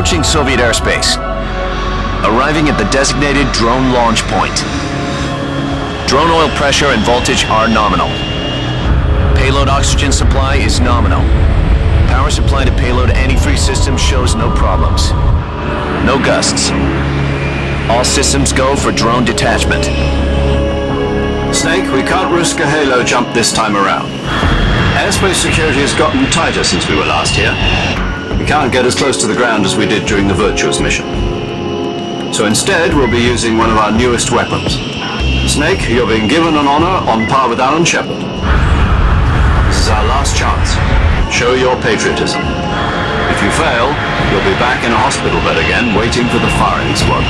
Approaching Soviet airspace. Arriving at the designated drone launch point. Drone oil pressure and voltage are nominal. Payload oxygen supply is nominal. Power supply to payload antifreeze system shows no problems. No gusts. All systems go for drone detachment. Snake, we can't risk a halo jump this time around. Airspace security has gotten tighter since we were last here. We can't get as close to the ground as we did during the Virtuous mission. So instead, we'll be using one of our newest weapons. Snake, you're being given an honor on par with Alan Shepard. This is our last chance. Show your patriotism. If you fail, you'll be back in a hospital bed again, waiting for the firing squad.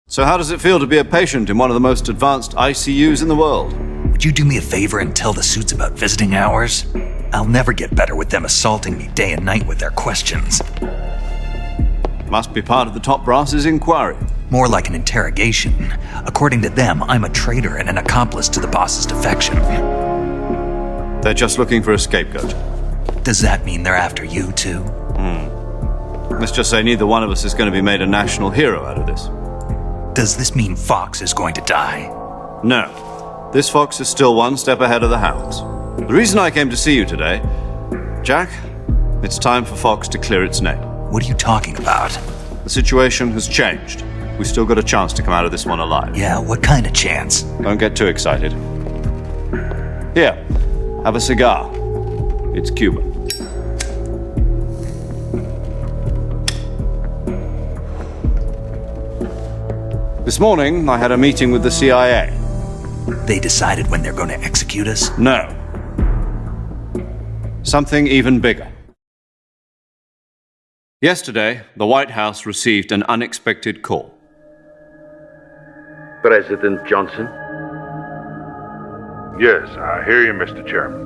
So how does it feel to be a patient in one of the most advanced ICUs in the world? Would you do me a favor and tell the suits about visiting hours? I'll never get better with them assaulting me day and night with their questions. Must be part of the top brass's inquiry. More like an interrogation. According to them, I'm a traitor and an accomplice to the boss's defection. They're just looking for a scapegoat. Does that mean they're after you too? Let's just say neither one of us is going to be made a national hero out of this. Does this mean Fox is going to die? No. This fox is still one step ahead of the hounds. The reason I came to see you today, Jack, it's time for Fox to clear its name. What are you talking about? The situation has changed. We've still got a chance to come out of this one alive. Yeah, what kind of chance? Don't get too excited. Here, have a cigar. It's Cuban. This morning, I had a meeting with the CIA. They decided when they're going to execute us? No. Something even bigger. Yesterday, the White House received an unexpected call. President Johnson? Yes, I hear you, Mr. Chairman.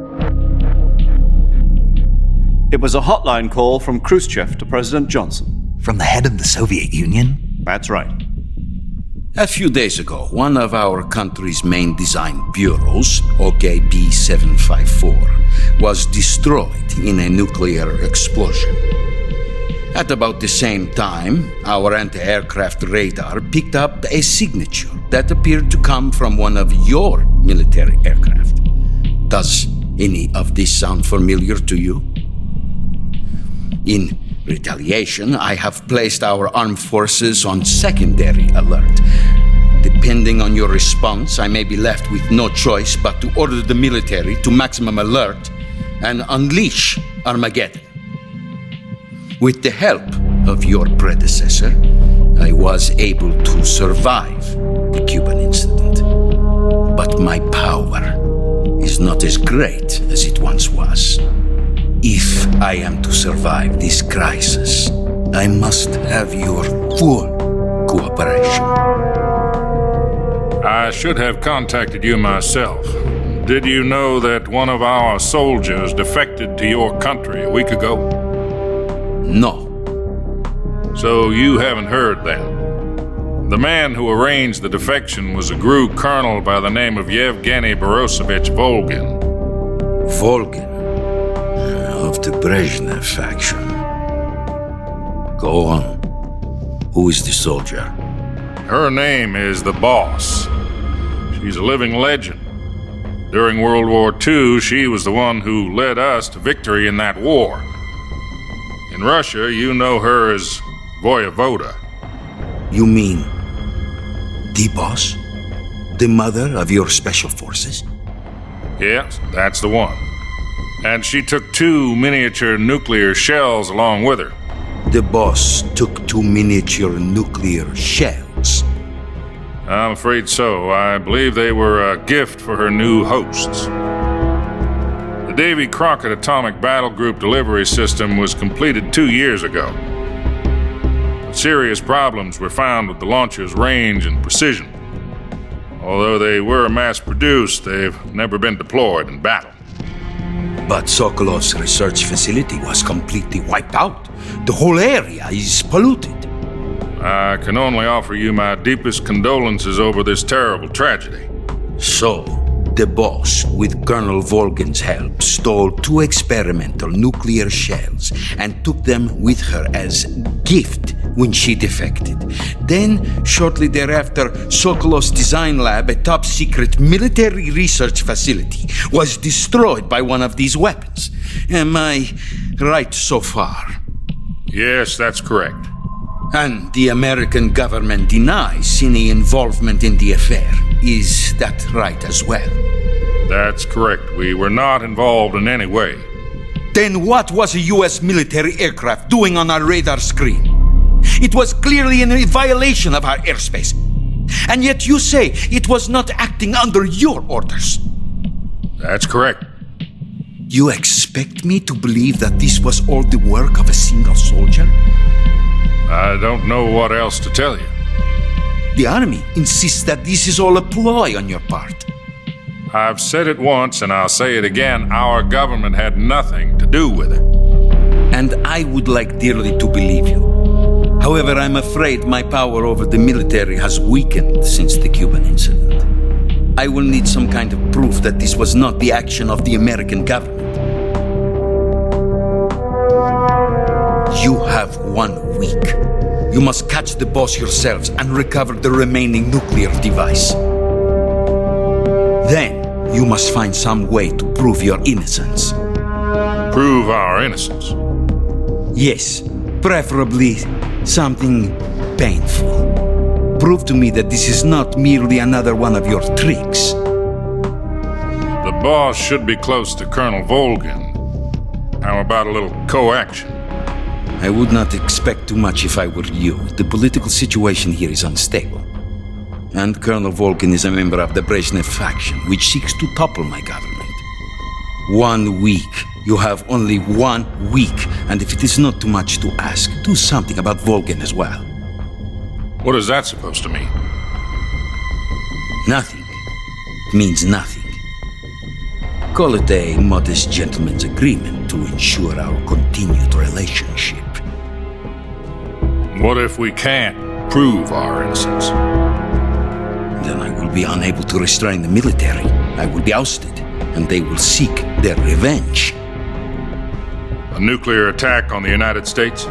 It was a hotline call from Khrushchev to President Johnson. From the head of the Soviet Union? That's right. A few days ago, one of our country's main design bureaus, OKB 754, was destroyed in a nuclear explosion. At about the same time, our anti-aircraft radar picked up a signature that appeared to come from one of your military aircraft. Does any of this sound familiar to you? In retaliation, I have placed our armed forces on secondary alert. Depending on your response, I may be left with no choice but to order the military to maximum alert and unleash Armageddon. With the help of your predecessor, I was able to survive the Cuban incident. But my power is not as great as it once was. If I am to survive this crisis, I must have your full cooperation. I should have contacted you myself. Did you know that one of our soldiers defected to your country a week ago? No. So you haven't heard then. The man who arranged the defection was a GRU colonel by the name of Yevgeny Borisovich Volgin. Volgin, of the Brezhnev faction. Go on. Who is the soldier? Her name is the Boss. She's a living legend. During World War II, she was the one who led us to victory in that war. In Russia, you know her as Voyevoda. You mean the boss? The mother of your special forces? Yes, that's the one. And she took 2 miniature nuclear shells along with her. The boss took 2 miniature nuclear shells. I'm afraid so. I believe they were a gift for her new hosts. The Davy Crockett Atomic Battle Group delivery system was completed 2 years ago. Serious problems were found with the launcher's range and precision. Although they were mass-produced, they've never been deployed in battle. But Sokolov's research facility was completely wiped out. The whole area is polluted. I can only offer you my deepest condolences over this terrible tragedy. So, The boss, with Colonel Volgin's help, stole 2 experimental nuclear shells and took them with her as gift when she defected. Then, shortly thereafter, Sokolov's design lab, a top-secret military research facility, was destroyed by one of these weapons. Am I right so far? Yes, that's correct. And the American government denies any involvement in the affair. Is that right as well? That's correct. We were not involved in any way. Then what was a U.S. military aircraft doing on our radar screen? It was clearly in violation of our airspace. And yet you say it was not acting under your orders. That's correct. You expect me to believe that this was all the work of a single soldier? I don't know what else to tell you. The army insists that this is all a ploy on your part. I've said it once and I'll say it again. Our government had nothing to do with it. And I would like dearly to believe you. However, I'm afraid my power over the military has weakened since the Cuban incident. I will need some kind of proof that this was not the action of the American government. You have 1 week. You must catch the boss yourselves and recover the remaining nuclear device. Then, you must find some way to prove your innocence. Prove our innocence. Yes, preferably something painful. Prove to me that this is not merely another one of your tricks. The boss should be close to Colonel Volgin. How about a little coaction? I would not expect too much if I were you. The political situation here is unstable. And Colonel Volgin is a member of the Brezhnev faction, which seeks to topple my government. 1 week. You have only 1 week, and if it is not too much to ask, do something about Volgin as well. What is that supposed to mean? Nothing. It means nothing. Call it a modest gentleman's agreement to ensure our continued relationship. What if we can't prove our innocence? Then I will be unable to restrain the military. I will be ousted, and they will seek their revenge. A nuclear attack on the United States?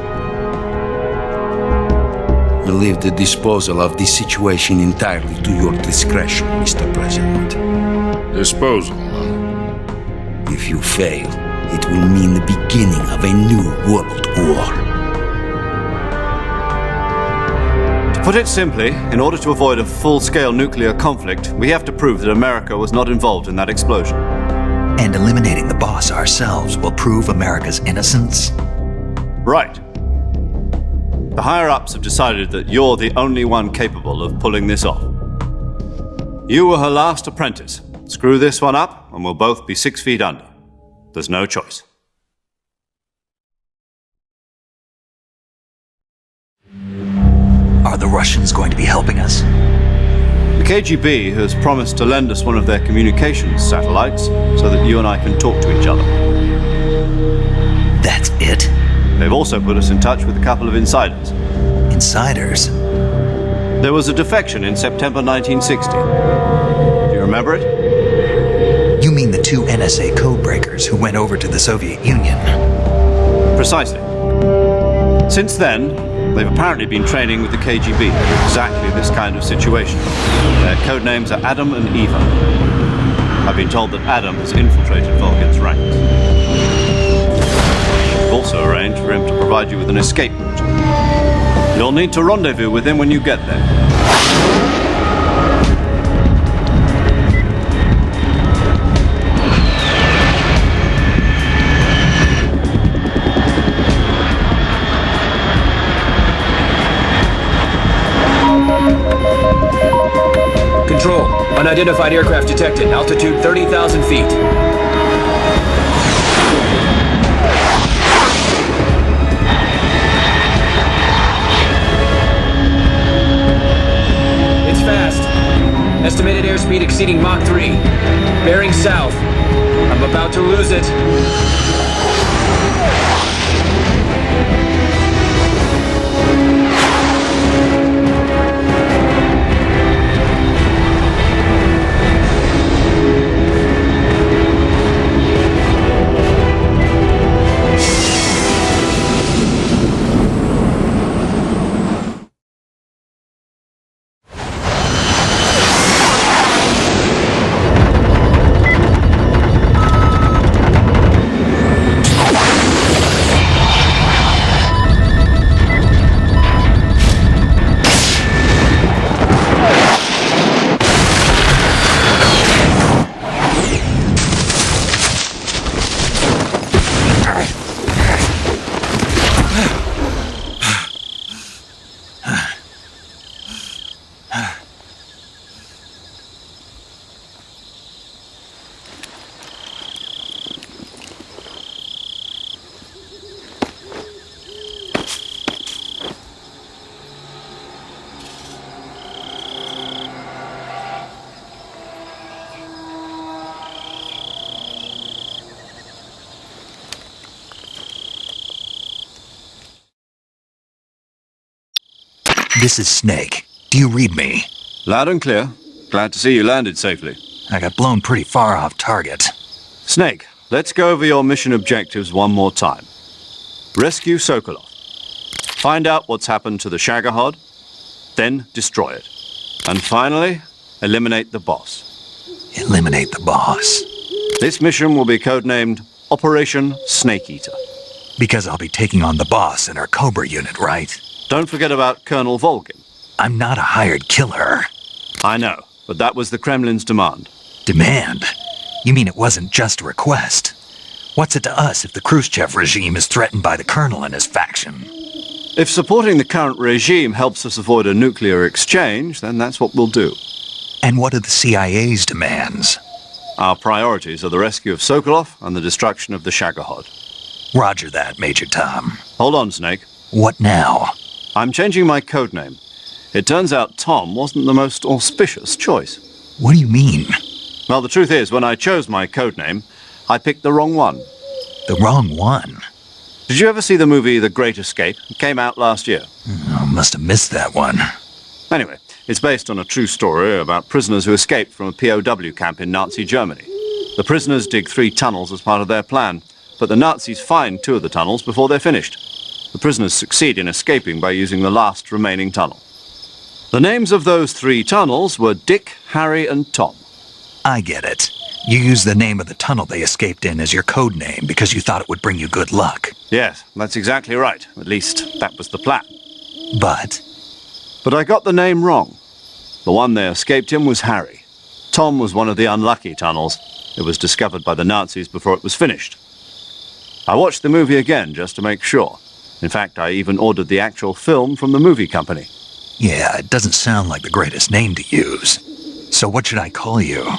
I leave the disposal of this situation entirely to your discretion, Mr. President. Disposal, huh? If you fail, it will mean the beginning of a new world war. To put it simply, in order to avoid a full-scale nuclear conflict, we have to prove that America was not involved in that explosion. And eliminating the boss ourselves will prove America's innocence? Right. The higher-ups have decided that you're the only one capable of pulling this off. You were her last apprentice. Screw this one up, and we'll both be 6 feet under. There's no choice. Are the Russians going to be helping us? The KGB has promised to lend us one of their communications satellites so that you and I can talk to each other. That's it? They've also put us in touch with a couple of insiders. Insiders? There was a defection in September 1960. Do you remember it? You mean the 2 NSA codebreakers who went over to the Soviet Union? Precisely. Since then, they've apparently been training with the KGB for exactly this kind of situation. Their code names are Adam and Eva. I've been told that Adam has infiltrated Volgin's ranks. We've also arranged for him to provide you with an escape route. You'll need to rendezvous with him when you get there. Control. Unidentified aircraft detected. Altitude 30,000 feet. It's fast. Estimated airspeed exceeding Mach 3. Bearing south. I'm about to lose it. This is Snake. Do you read me? Loud and clear. Glad to see you landed safely. I got blown pretty far off target. Snake, let's go over your mission objectives one more time. Rescue Sokolov. Find out what's happened to the Shagohod, then destroy it. And finally, eliminate the boss. Eliminate the boss. This mission will be codenamed Operation Snake Eater. Because I'll be taking on the boss in our Cobra unit, right? Don't forget about Colonel Volgin. I'm not a hired killer. I know, but that was the Kremlin's demand. Demand? You mean it wasn't just a request? What's it to us if the Khrushchev regime is threatened by the Colonel and his faction? If supporting the current regime helps us avoid a nuclear exchange, then that's what we'll do. And what are the CIA's demands? Our priorities are the rescue of Sokolov and the destruction of the Shagohod. Roger that, Major Tom. Hold on, Snake. What now? I'm changing my codename. It turns out Tom wasn't the most auspicious choice. What do you mean? Well, the truth is, when I chose my codename, I picked the wrong one. The wrong one? Did you ever see the movie The Great Escape? It came out last year. I must have missed that one. Anyway, it's based on a true story about prisoners who escaped from a POW camp in Nazi Germany. The prisoners dig 3 tunnels as part of their plan, but the Nazis find 2 of the tunnels before they're finished. The prisoners succeed in escaping by using the last remaining tunnel. The names of those 3 tunnels were Dick, Harry, and Tom. I get it. You used the name of the tunnel they escaped in as your code name because you thought it would bring you good luck. Yes, that's exactly right. At least, that was the plan. But I got the name wrong. The one they escaped in was Harry. Tom was one of the unlucky tunnels. It was discovered by the Nazis before it was finished. I watched the movie again just to make sure. In fact, I even ordered the actual film from the movie company. yeah, it doesn't sound like the greatest name to use. So what should I call you?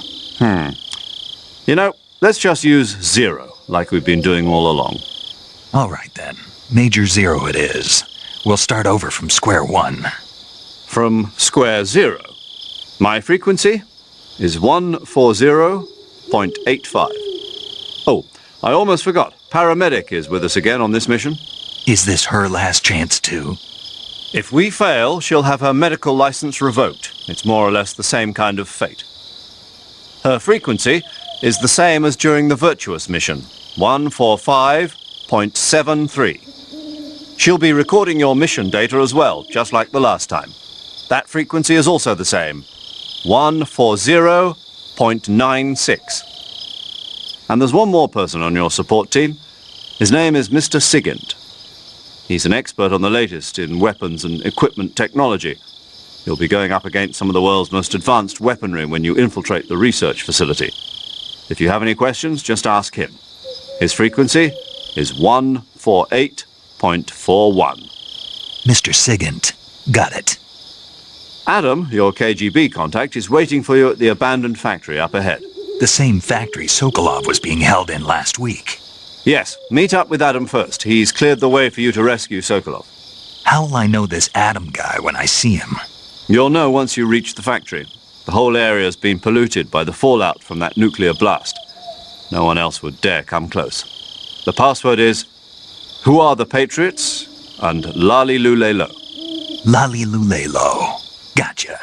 You know, let's just use Zero, like we've been doing all along. All right then. Major Zero it is. We'll start over from square one. From square zero. My frequency is 140.85. Oh, I almost forgot. Paramedic is with us again on this mission. Is this her last chance too? If we fail, she'll have her medical license revoked. It's more or less the same kind of fate. Her frequency is the same as during the Virtuous mission, 145.73. She'll be recording your mission data as well, just like the last time. That frequency is also the same, 140.96. And there's one more person on your support team. His name is Mr. Sigint. He's an expert on the latest in weapons and equipment technology. You'll be going up against some of the world's most advanced weaponry when you infiltrate the research facility. If you have any questions, just ask him. His frequency is 148.41. Mr. Sigint. Got it. Adam, your KGB contact, is waiting for you at the abandoned factory up ahead. The same factory Sokolov was being held in last week. Yes, meet up with Adam first. He's cleared the way for you to rescue Sokolov. How will I know this Adam guy when I see him? You'll know once you reach the factory. The whole area's been polluted by the fallout from that nuclear blast. No one else would dare come close. The password is, "Who are the Patriots?" and Lali Lulelo. Lali Lulelo. Gotcha.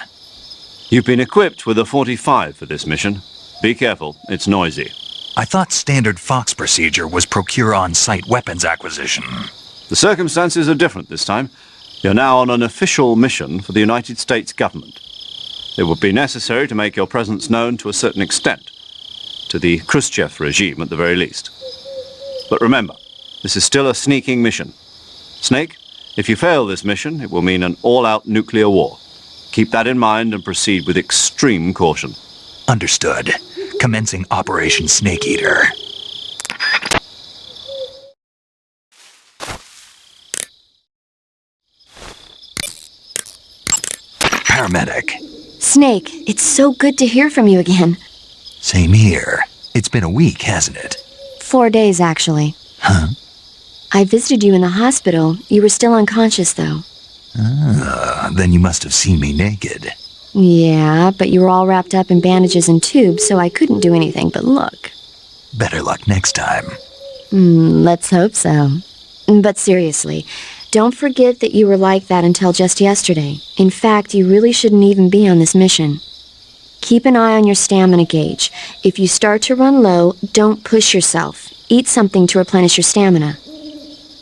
You've been equipped with a 45 for this mission. Be careful, it's noisy. I thought standard Fox procedure was procure on-site weapons acquisition. The circumstances are different this time. You're now on an official mission for the United States government. It would be necessary to make your presence known to a certain extent, to the Khrushchev regime at the very least. But remember, this is still a sneaking mission. Snake, if you fail this mission, it will mean an all-out nuclear war. Keep that in mind and proceed with extreme caution. Understood. Commencing Operation Snake Eater. Paramedic. Snake, it's so good to hear from you again. Same here. It's been a week, hasn't it? 4 days, actually. Huh? I visited you in the hospital. You were still unconscious, though. Then you must have seen me naked. Yeah, but you were all wrapped up in bandages and tubes, so I couldn't do anything but look. Better luck next time. Let's hope so. But seriously, Don't forget that you were like that until just yesterday. In fact, you really shouldn't even be on this mission. Keep an eye on your stamina gauge. If you start to run low, don't push yourself. Eat something to replenish your stamina.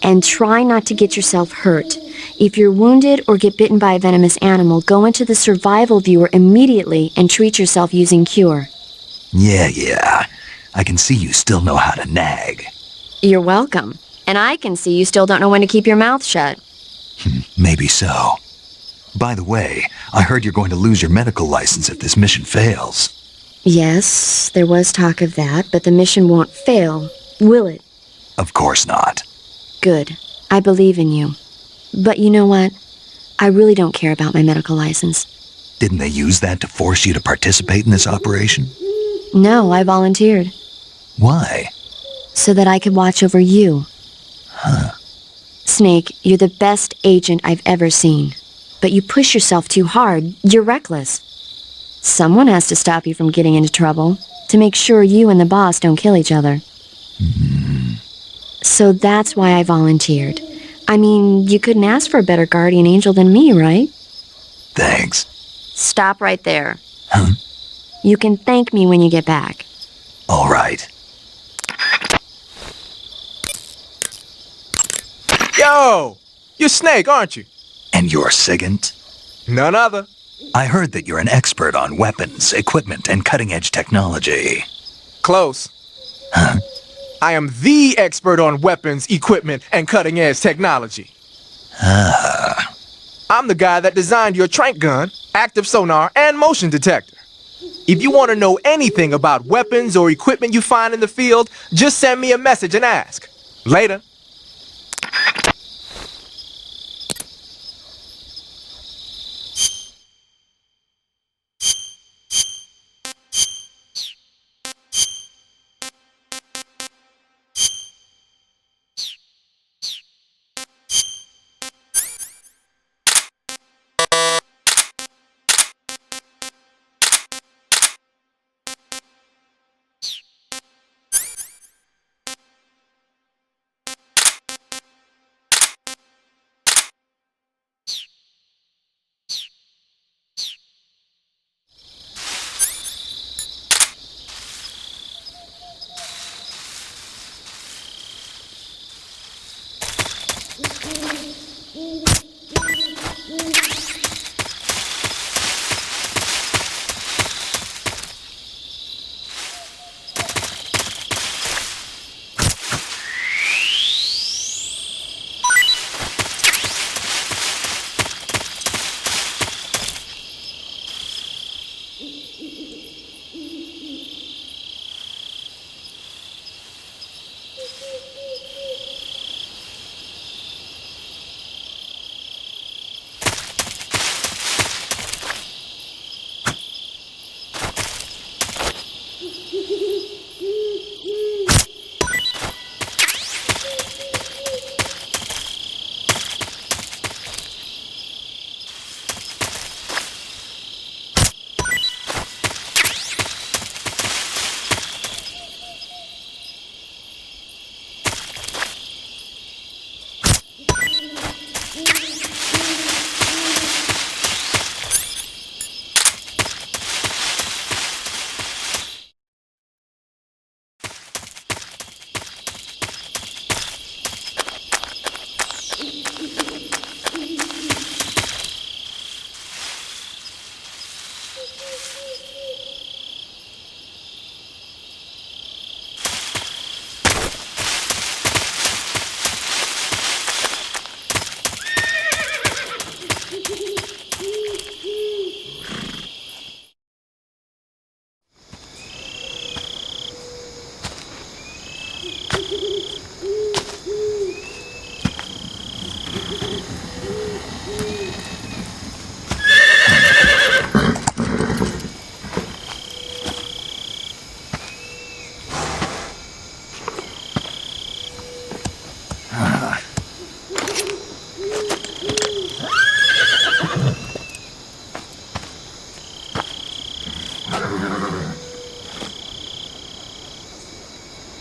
And try not to get yourself hurt. If you're wounded or get bitten by a venomous animal, go into the survival viewer immediately and treat yourself using Cure. Yeah. I can see you still know how to nag. You're welcome. And I can see you still don't know when to keep your mouth shut. Maybe so. By the way, I heard you're going to lose your medical license if this mission fails. Yes, there was talk of that, but the mission won't fail, will it? Of course not. Good. I believe in you. But you know what? I really don't care about my medical license. Didn't they use that to force you to participate in this operation? No, I volunteered. Why? So that I could watch over you. Huh. Snake, you're the best agent I've ever seen. But you push yourself too hard. You're reckless. Someone has to stop you from getting into trouble, to make sure you and the boss don't kill each other. So that's why I volunteered. I mean, you couldn't ask for a better guardian angel than me, right? Thanks. Stop right there. Huh? You can thank me when you get back. All right. Yo! You're Snake, aren't you? And you're Sigint? None other. I heard that you're an expert on weapons, equipment, and cutting-edge technology. Close. Huh? I am the expert on weapons, equipment, and cutting-edge technology. Ah. I'm the guy that designed your trank gun, active sonar, and motion detector. If you want to know anything about weapons or equipment you find in the field, just send me a message and ask. Later.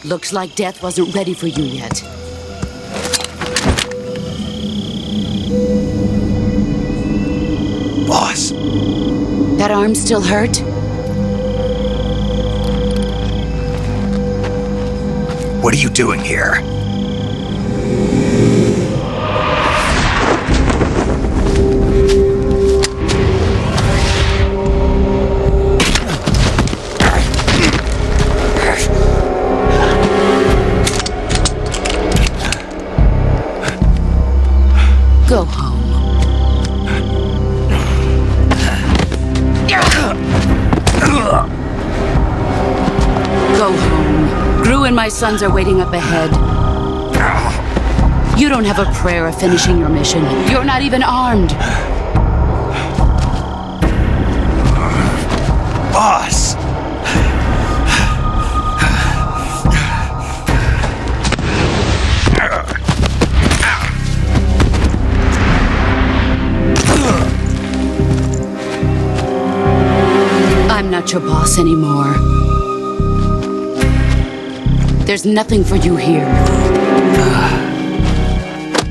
Looks like death wasn't ready for you yet. boss. That arm still hurt? What are you doing here? Go home. Go home. Gru and my sons are waiting up ahead. You don't have a prayer of finishing your mission. You're not even armed. Boss! I'm not your boss anymore. There's nothing for you here.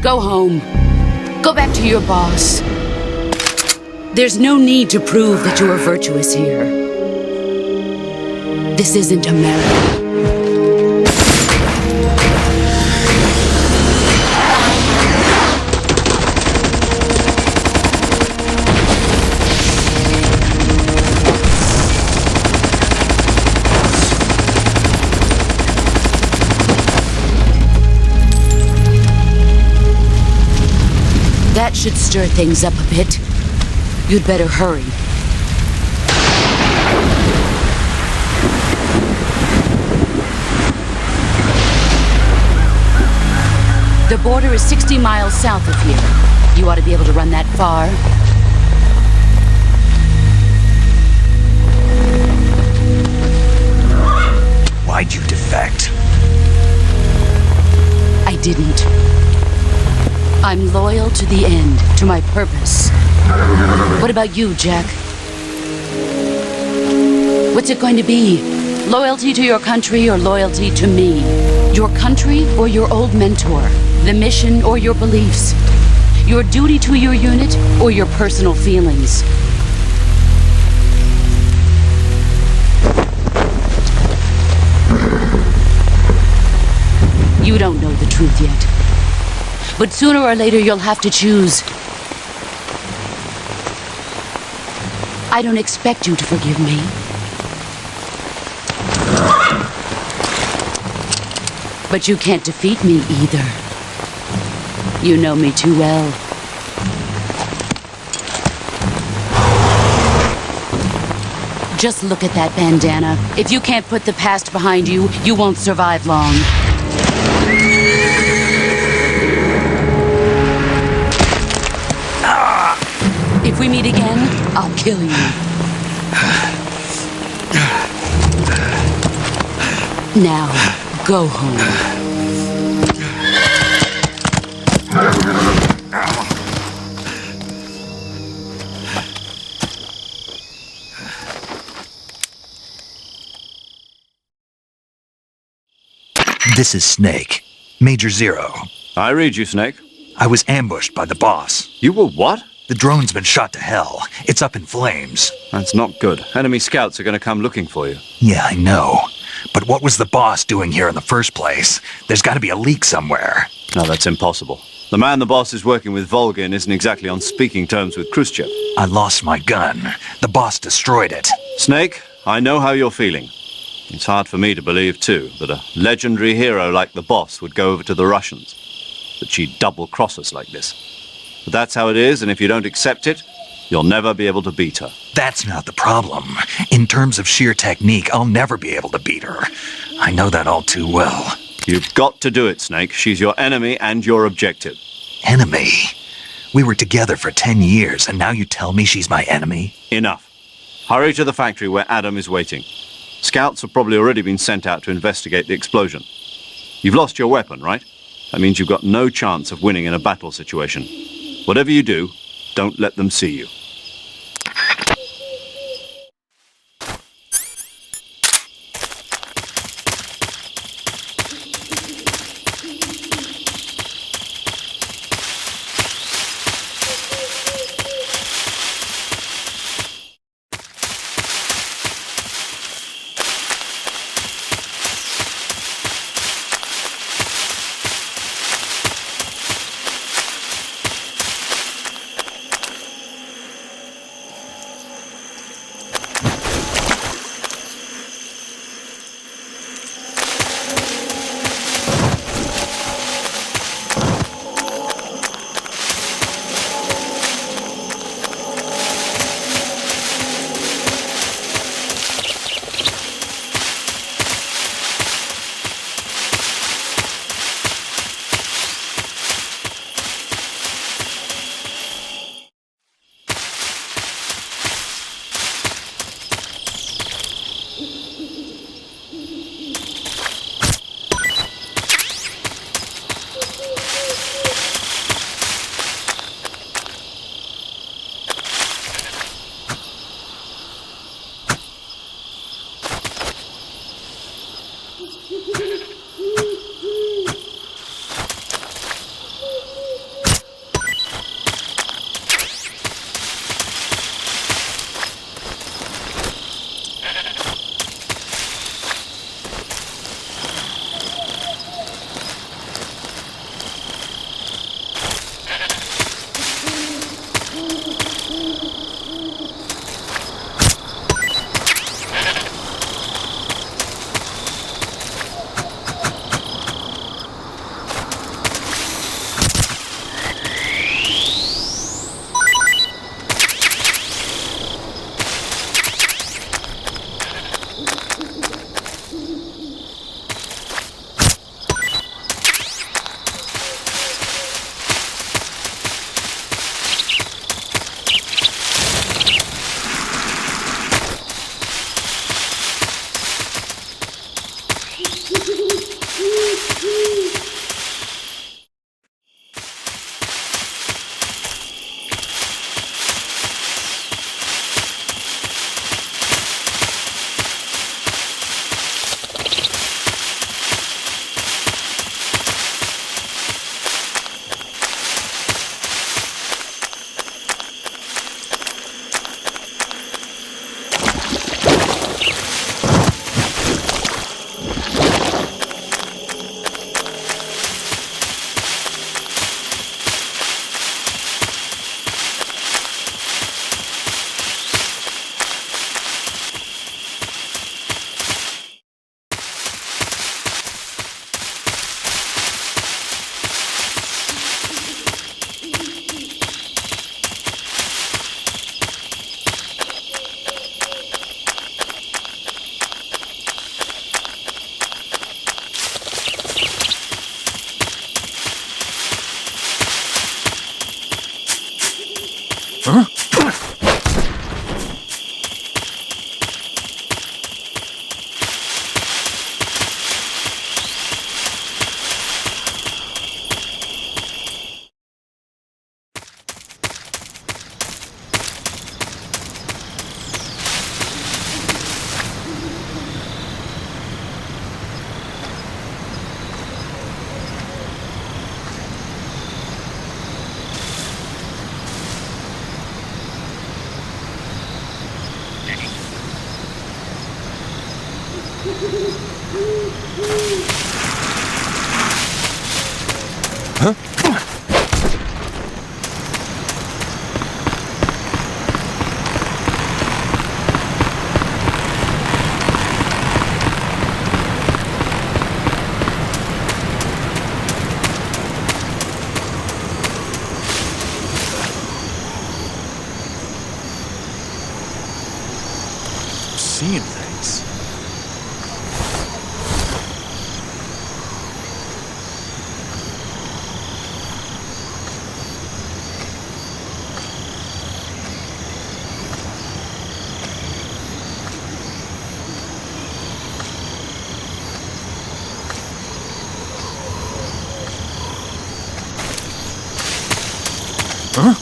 Go home. Go back to your boss. There's no need to prove that you are virtuous here. This isn't America. That should stir things up a bit. You'd better hurry. The border is 60 miles south of here. You ought to be able to run that far. Why'd you defect? I didn't. I'm loyal to the end, to my purpose. What about you, Jack? What's it going to be? Loyalty to your country or loyalty to me? Your country or your old mentor? The mission or your beliefs? Your duty to your unit or your personal feelings? You don't know the truth yet. But sooner or later, you'll have to choose. I don't expect you to forgive me. But you can't defeat me either. You know me too well. Just look at that bandana. If you can't put the past behind you, you won't survive long. If we meet again, I'll kill you. Now, go home. This is Snake. Major Zero. I read you, Snake. I was ambushed by the boss. You were what? The drone's been shot to hell. It's up in flames. That's not good. Enemy scouts are going to come looking for you. Yeah, I know. But what was the boss doing here in the first place? There's got to be a leak somewhere. No, that's impossible. The man the boss is working with, Volgin, isn't exactly on speaking terms with Khrushchev. I lost my gun. The boss destroyed it. Snake, I know how you're feeling. It's hard for me to believe, too, that a legendary hero like the boss would go over to the Russians. That she'd double-cross us like this. But that's how it is, and if you don't accept it, you'll never be able to beat her. That's not the problem. In terms of sheer technique, I'll never be able to beat her. I know that all too well. You've got to do it, Snake. She's your enemy and your objective. Enemy? We were together for 10 years, and now you tell me she's my enemy? Enough. Hurry to the factory where Adam is waiting. Scouts have probably already been sent out to investigate the explosion. You've lost your weapon, right? That means you've got no chance of winning in a battle situation. Whatever you do, don't let them see you. Seeing things. Huh?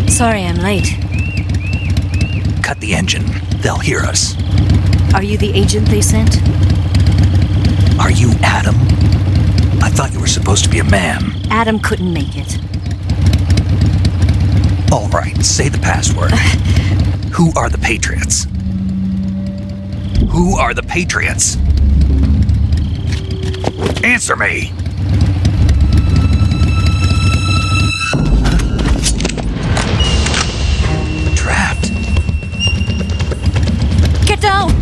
Sorry I'm late. Cut the engine. They'll hear us. Are you the agent they sent? Are you Adam? I thought you were supposed to be a man. Adam couldn't make it. All right, say the password. Who are the Patriots? Who are the Patriots? Answer me! Trapped. Get down!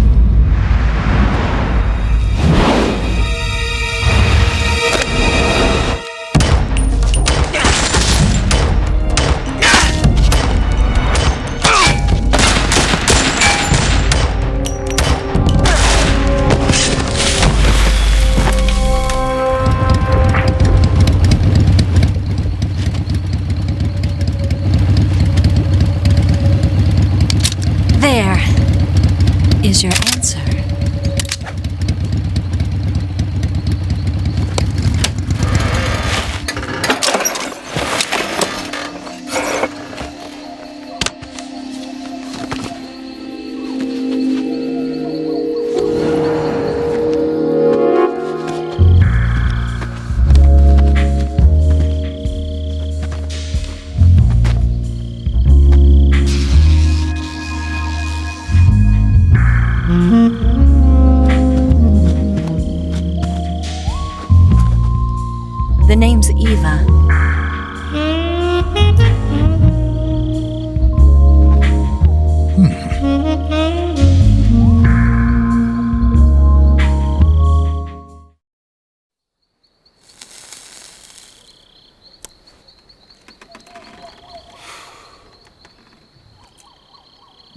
The name's Eva.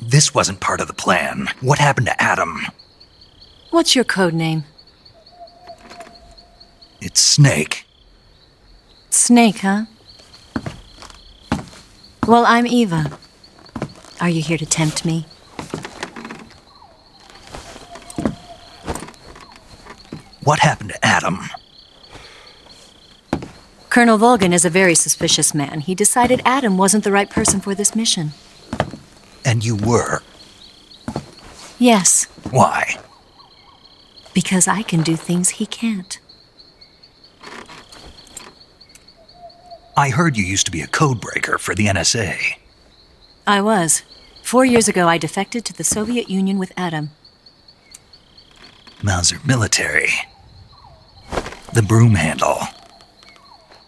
This wasn't part of the plan. What happened to Adam? What's your code name? It's Snake. Snake, huh? Well, I'm Eva. Are you here to tempt me? What happened to Adam? Colonel Volgan is a very suspicious man. He decided Adam wasn't the right person for this mission. And you were? Yes, Why? because I can do things he can't. I heard you used to be a codebreaker for the NSA. I was. 4 years ago, I defected to the Soviet Union with Adam. Mauser military. The broom handle.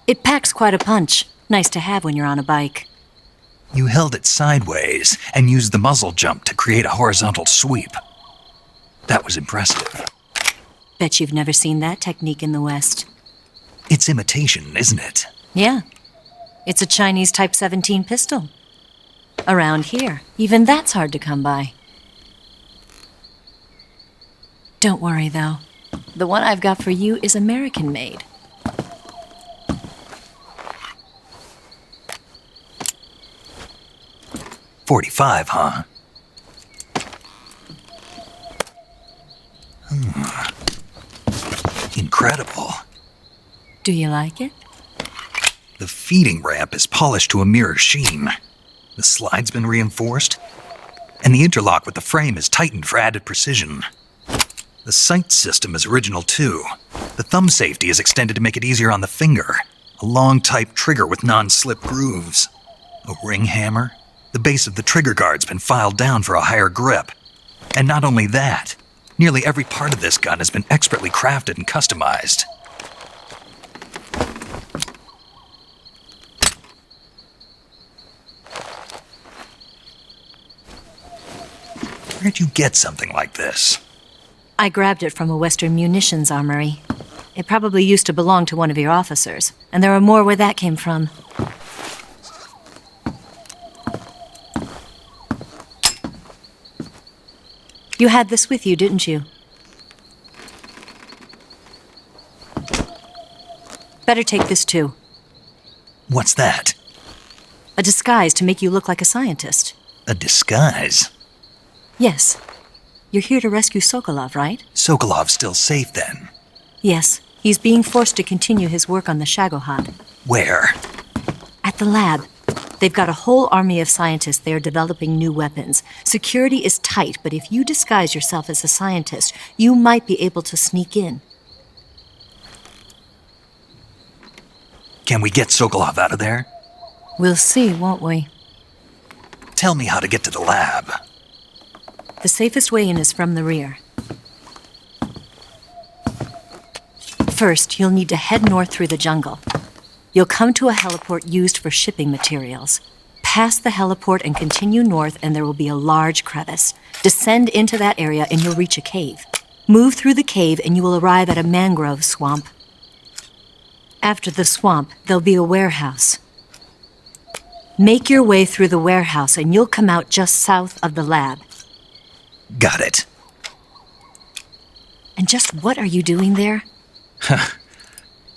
It packs quite a punch. Nice to have when you're on a bike. You held it sideways and used the muzzle jump to create a horizontal sweep. That was impressive. Bet you've never seen that technique in the West. It's imitation, isn't it? Yeah. It's a Chinese Type 17 pistol. Around here, even that's hard to come by. Don't worry, though. The one I've got for you is American-made. .45, huh? Incredible. Do you like it? The feeding ramp is polished to a mirror sheen. The slide's been reinforced, and the interlock with the frame is tightened for added precision. The sight system is original too. The thumb safety is extended to make it easier on the finger. A long type trigger with non-slip grooves. A ring hammer. The base of the trigger guard's been filed down for a higher grip. And not only that, nearly every part of this gun has been expertly crafted and customized. Where'd you get something like this? I grabbed it from a Western munitions armory. It probably used to belong to one of your officers, and there are more where that came from. You had this with you, didn't you? Better take this too. What's that? A disguise to make you look like a scientist. A disguise? Yes. You're here to rescue Sokolov, right? Sokolov's still safe then? Yes. He's being forced to continue his work on the Shagohod. Where? At the lab. They've got a whole army of scientists there developing new weapons. Security is tight, but if you disguise yourself as a scientist, you might be able to sneak in. Can we get Sokolov out of there? We'll see, won't we? Tell me how to get to the lab. The safest way in is from the rear. First, you'll need to head north through the jungle. You'll come to a heliport used for shipping materials. Pass the heliport and continue north, and there will be a large crevice. Descend into that area, and you'll reach a cave. Move through the cave, and you will arrive at a mangrove swamp. After the swamp, there'll be a warehouse. Make your way through the warehouse, and you'll come out just south of the lab. Got it. And just what are you doing there?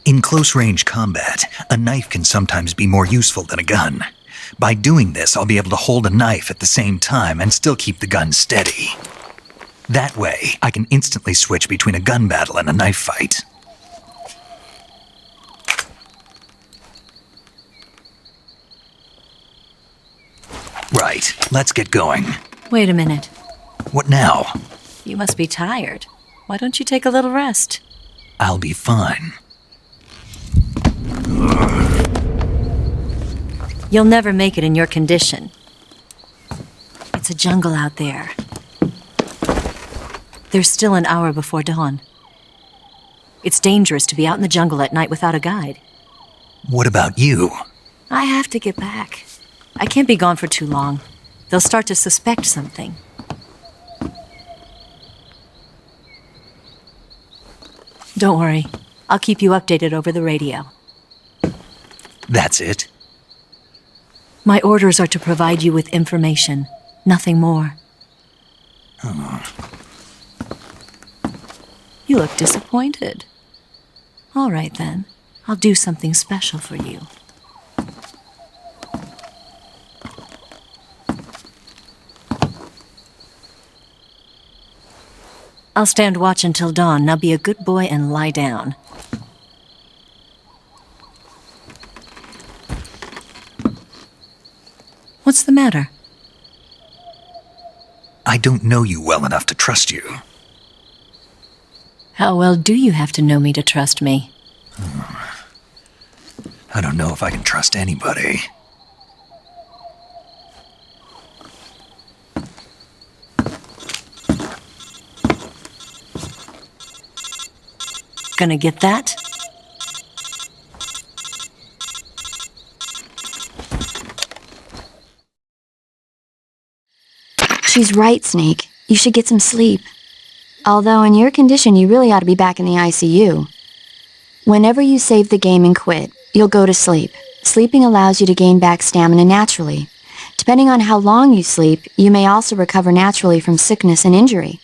In close-range combat, a knife can sometimes be more useful than a gun. By doing this, I'll be able to hold a knife at the same time and still keep the gun steady. That way, I can instantly switch between a gun battle and a knife fight. Right, let's get going. Wait a minute. What now? You must be tired. Why don't you take a little rest? I'll be fine. You'll never make it in your condition. It's a jungle out there. There's still an hour before dawn. It's dangerous to be out in the jungle at night without a guide. What about you? I have to get back. I can't be gone for too long. They'll start to suspect something. Don't worry. I'll keep you updated over the radio. That's it? My orders are to provide you with information, nothing more. You look disappointed. All right, then. I'll do something special for you. I'll stand watch until dawn. Now be a good boy and lie down. What's the matter? I don't know you well enough to trust you. How well do you have to know me to trust me? I don't know if I can trust anybody. Gonna get that? She's right, Snake. You should get some sleep. Although in your condition, you really ought to be back in the ICU. Whenever you save the game and quit, you'll go to sleep. Sleeping allows you to gain back stamina naturally. Depending on how long you sleep, you may also recover naturally from sickness and injury.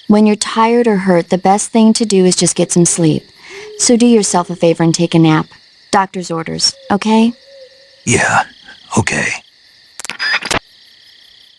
When you're tired or hurt, the best thing to do is just get some sleep. So do yourself a favor and take a nap. Doctor's orders, okay? Yeah, okay.